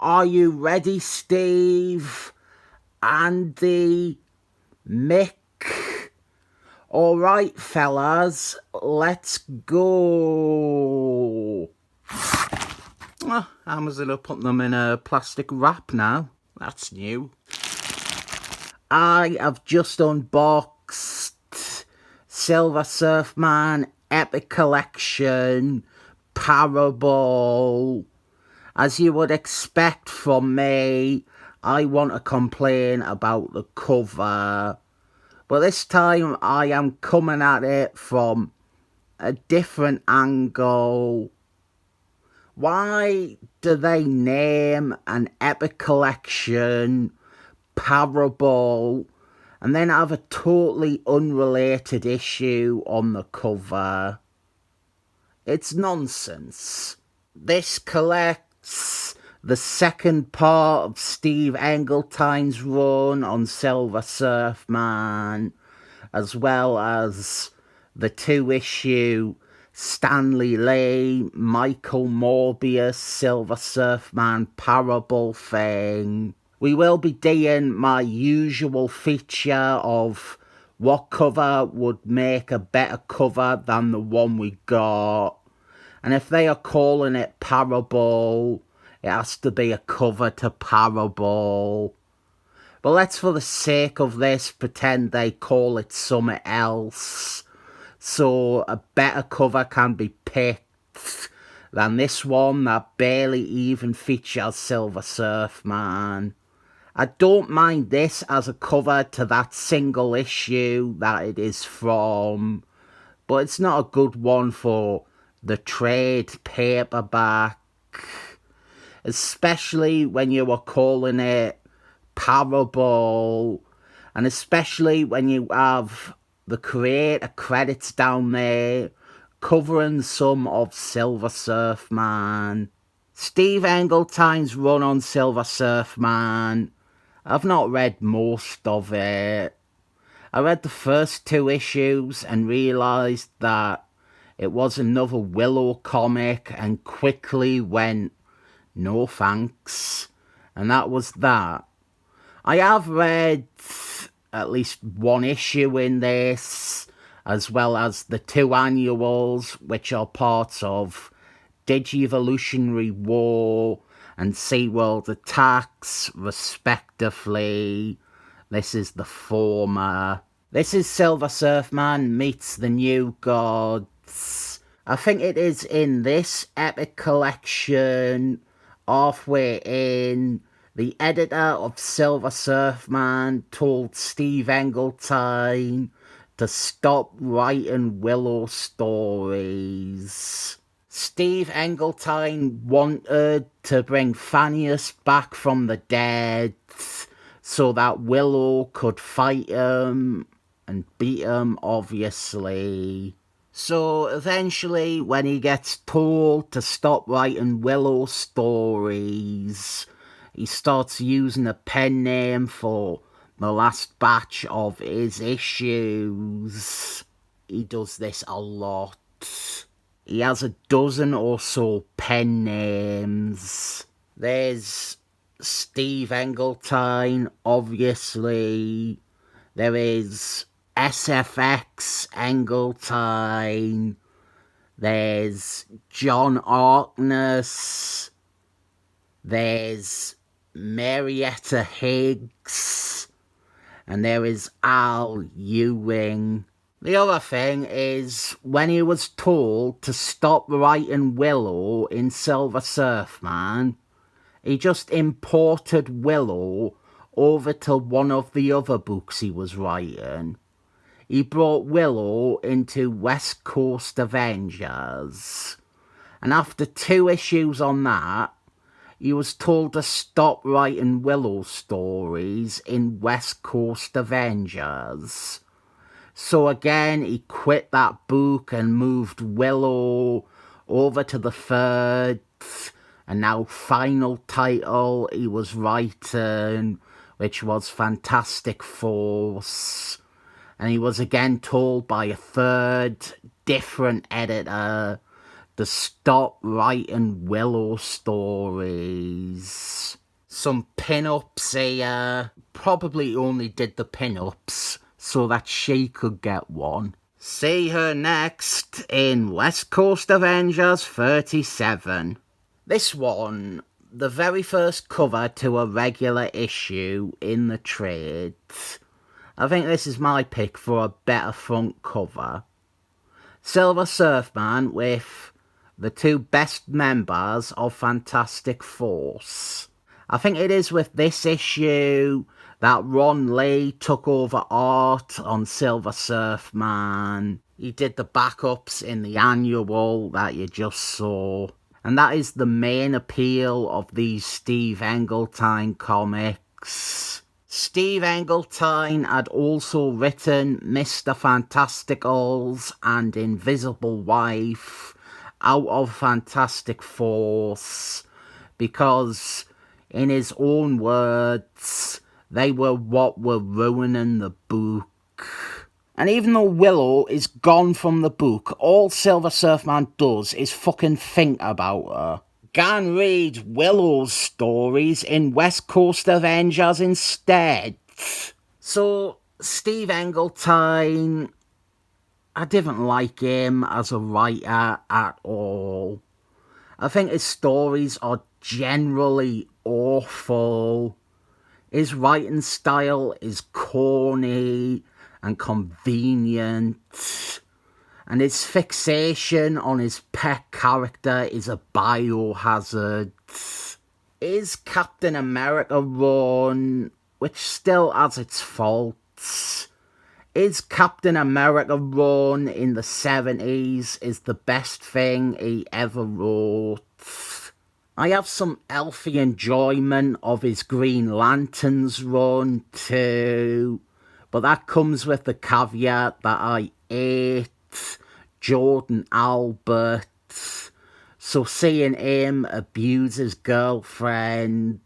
Are you ready, Steve? Andy? Mick? Alright, fellas, let's go. Amazon are putting them in a plastic wrap now. That's new. I have just unboxed Silver Surfman Epic Collection Parable. As you would expect from me, I want to complain about the cover. But this time I am coming at it from a different angle. Why do they name an epic collection Parable and then have a totally unrelated issue on the cover? It's nonsense. This collects the second part of Steve Englehardt's run on Silver Surfman, as well as the 2-issue Stanley Lee, Michael Moebius, Silver Surfman Parable thing. We will be doing my usual feature of what cover would make a better cover than the one we got. And if they are calling it Parable, it has to be a cover to Parable. But let's, for the sake of this, pretend they call it something else, so a better cover can be picked than this one that barely even features Silver Surfman. I don't mind this as a cover to that single issue that it is from, but it's not a good one for the trade paperback, especially when you are calling it Parable, and especially when you have the creator credits down there covering some of Silver Surfman. Steve Englehardt's run on Silver Surfman, I've not read most of it. I read the first 2 issues and realised that it was another Willow comic and quickly went, no thanks. And that was that. I have read at least 1 issue in this, as well as the 2 annuals, which are parts of Digivolutionary War and SeaWorld Attacks, respectively. This is the former. This is Silver Surfman meets the New Gods. I think it is in this epic collection, halfway in, the editor of Silver Surfman told Steve Englehart to stop writing Willow stories. Steve Englehart wanted to bring Phineas back from the dead so that Willow could fight him and beat him, obviously. So eventually, when he gets told to stop writing Willow stories, he starts using a pen name for the last batch of his issues. He does this a lot. He has a dozen or so pen names. There's Steve Englehart, obviously. There is SFX Englehart. There's John Harkness. There's Marietta Higgs. And there is Al Ewing. The other thing is, when he was told to stop writing Willow in Silver Surfman, he just imported Willow over to one of the other books he was writing. He brought Willow into West Coast Avengers. And after 2 issues on that, he was told to stop writing Willow stories in West Coast Avengers. So again, he quit that book and moved Willow over to the 3rd and now final title he was writing, which was Fantastic Force. And he was again told by a 3rd different editor to stop writing Willow stories. Some pin-ups here. Probably only did the pin-ups so that she could get one. See her next in West Coast Avengers 37. This one, the very first cover to a regular issue in the trade. I think this is my pick for a better front cover. Silver Surfman with the two best members of Fantastic Force. I think it is with this issue that Ron Lee took over art on Silver Surfman. He did the backups in the annual that you just saw. And that is the main appeal of these Steve Englehart comics. Steve Englehart had also written Mr. Fantasticals and Invisible Wife out of Fantastic Force because, in his own words, they were what were ruining the book. And even though Willow is gone from the book, all Silver Surfman does is fucking think about her. Go and read Willow's stories in West Coast Avengers instead. So, Steve Englehart, I didn't like him as a writer at all. I think his stories are generally awful. His writing style is corny and convenient, and his fixation on his pet character is a biohazard. His Captain America run, which still has its faults, his Captain America run in the 70s is the best thing he ever wrote. I have some healthy enjoyment of his Green Lanterns run too, but that comes with the caveat that I hate Jordan Albert, so seeing him abuse his girlfriend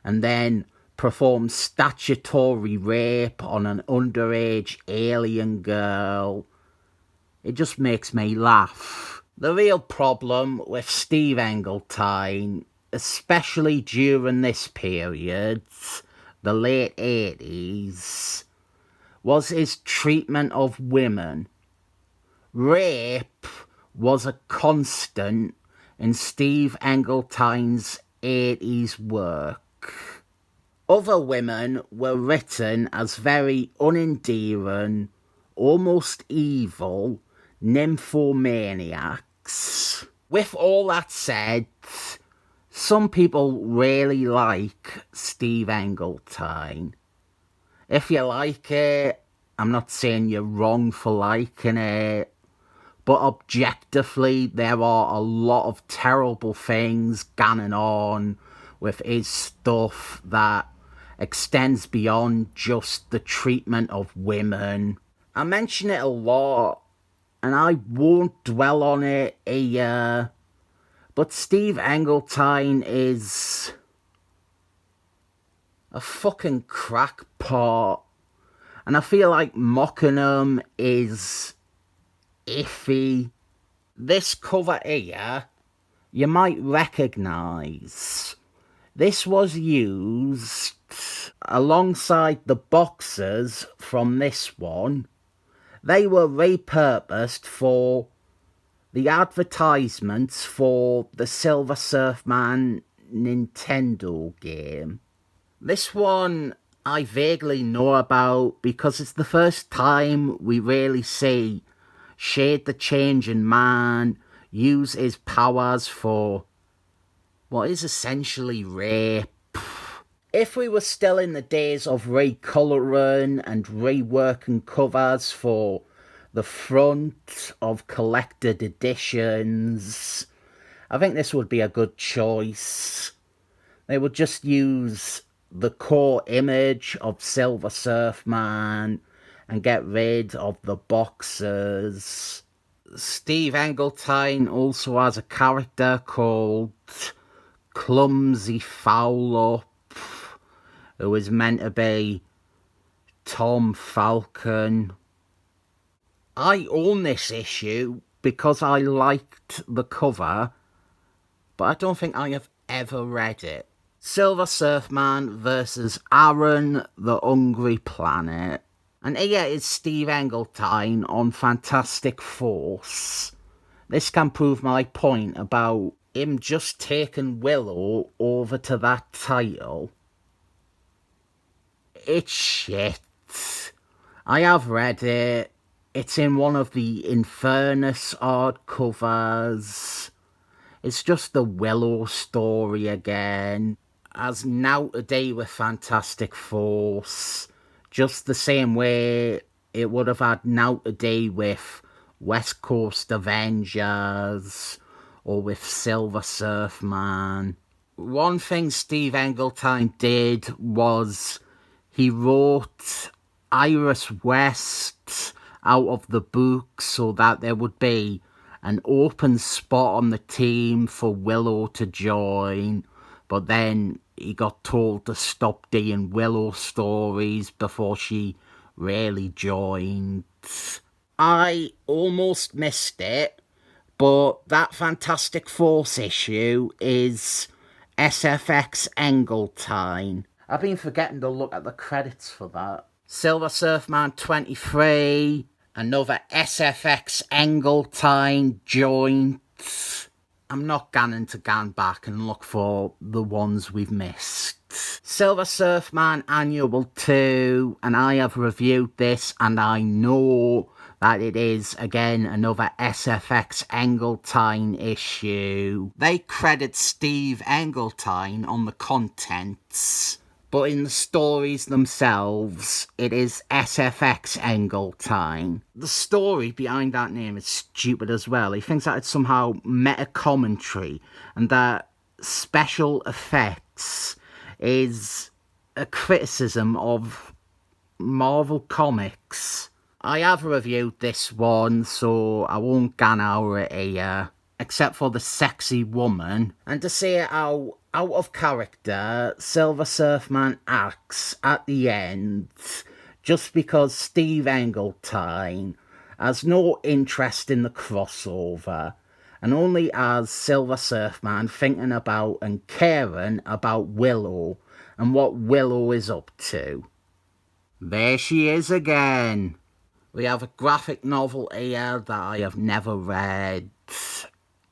and then perform statutory rape on an underage alien girl, it just makes me laugh. The real problem with Steve Englehart, especially during this period, the late 80s, was his treatment of women. Rape was a constant in Steve Englehart's 80s work. Other women were written as very unendearing, almost evil, nymphomaniacs. With all that said, some people really like Steve Englehart. If you like it, I'm not saying you're wrong for liking it, but objectively there are a lot of terrible things going on with his stuff that extends beyond just the treatment of women. I mention it a lot, and I won't dwell on it here, but Steve Englehart is a fucking crackpot, and I feel like mocking him is iffy. This cover here, you might recognise. This was used alongside the boxes from this one. They were repurposed for the advertisements for the Silver Surfman Nintendo game. This one I vaguely know about because it's the first time we really see Shade the Changing Man use his powers for what is essentially rape. If we were still in the days of recolouring and reworking covers for the front of collected editions, I think this would be a good choice. They would just use the core image of Silver Surfman and get rid of the boxes. Steve Englehart also has a character called Clumsy Foul Up, who is meant to be Tom Falcon. I own this issue because I liked the cover, but I don't think I have ever read it. Silver Surfman versus Aaron the Hungry Planet. And here is Steve Englehart on Fantastic Force. This can prove my point about him just taking Willow over to that title. It's shit. I have read it. It's in one of the Infernus hardcovers. It's just the Willow story again. As now to do with Fantastic Force. Just the same way it would have had now to do with West Coast Avengers or with Silver Surfman. One thing Steve Englehart did was he wrote Iris West out of the book so that there would be an open spot on the team for Willow to join, but then he got told to stop doing Willow stories before she really joined. I almost missed it, but that Fantastic Force issue is SFX Englehart. I've been forgetting to look at the credits for that. Silver Surfman 23, another SFX Englehart joint. I'm not going to go back and look for the ones we've missed. Silver Surfman Annual 2, and I have reviewed this, and I know that it is, again, another SFX Englehart issue. They credit Steve Englehart on the contents, but in the stories themselves, it is SFX Englehart. The story behind that name is stupid as well. He thinks that it's somehow meta-commentary, and that special effects is a criticism of Marvel Comics. I have reviewed this one, so I won't go over it here, except for the sexy woman. And to say how out of character Silver Surfman acts at the end, just because Steve Englehart has no interest in the crossover, and only has Silver Surfman thinking about and caring about Willow and what Willow is up to. There she is again. We have a graphic novel here that I have never read.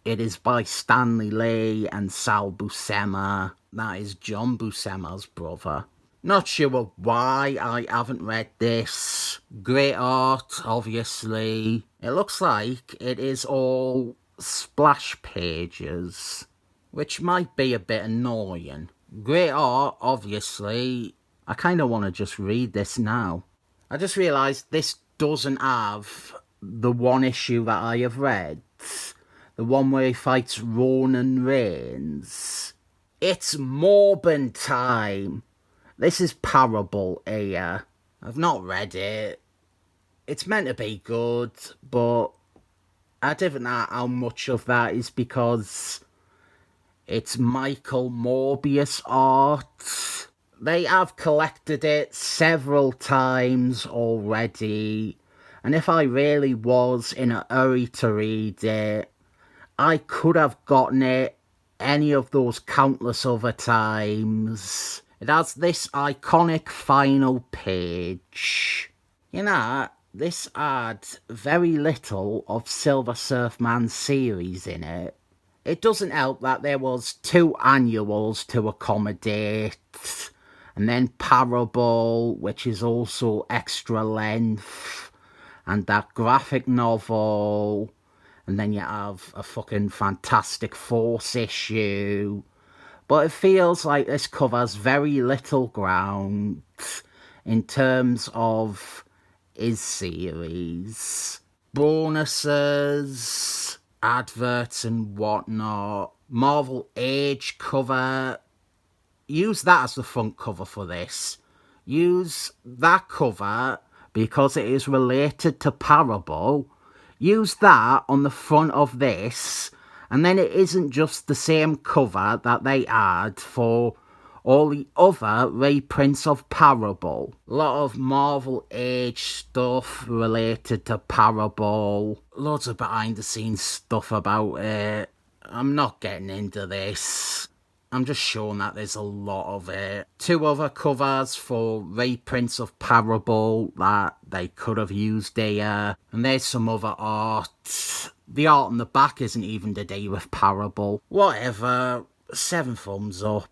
It is by Stanley Lee and Sal Buscema. That is John Buscema's brother. Not sure why I haven't read this. Great art, obviously. It looks like it is all splash pages, which might be a bit annoying. Great art, obviously. I kind of want to just read this now. I just realised this doesn't have the one issue that I have read. The one where he fights Ronan Reigns. It's Morbin time. This is Parable here. I've not read it. It's meant to be good, but I don't know how much of that is because it's Michael Moebius art. They have collected it several times already, and if I really was in a hurry to read it, I could have gotten it any of those countless other times. It has this iconic final page. You know, this had very little of Silver Surfman's series in it. It doesn't help that there was 2 annuals to accommodate, and then Parable, which is also extra length, and that graphic novel, and then you have a fucking Fantastic Force issue. But it feels like this covers very little ground in terms of his series. Bonuses, adverts and whatnot. Marvel Age cover. Use that as the front cover for this. Use that cover because it is related to Parable. Use that on the front of this, and then it isn't just the same cover that they had for all the other reprints of Parable. A lot of Marvel Age stuff related to Parable. Loads of behind the scenes stuff about it. I'm not getting into this. I'm just showing that there's a lot of it. 2 other covers for reprints of Parable that they could have used here. And there's some other art. The art on the back isn't even to do with Parable. Whatever. 7 thumbs up.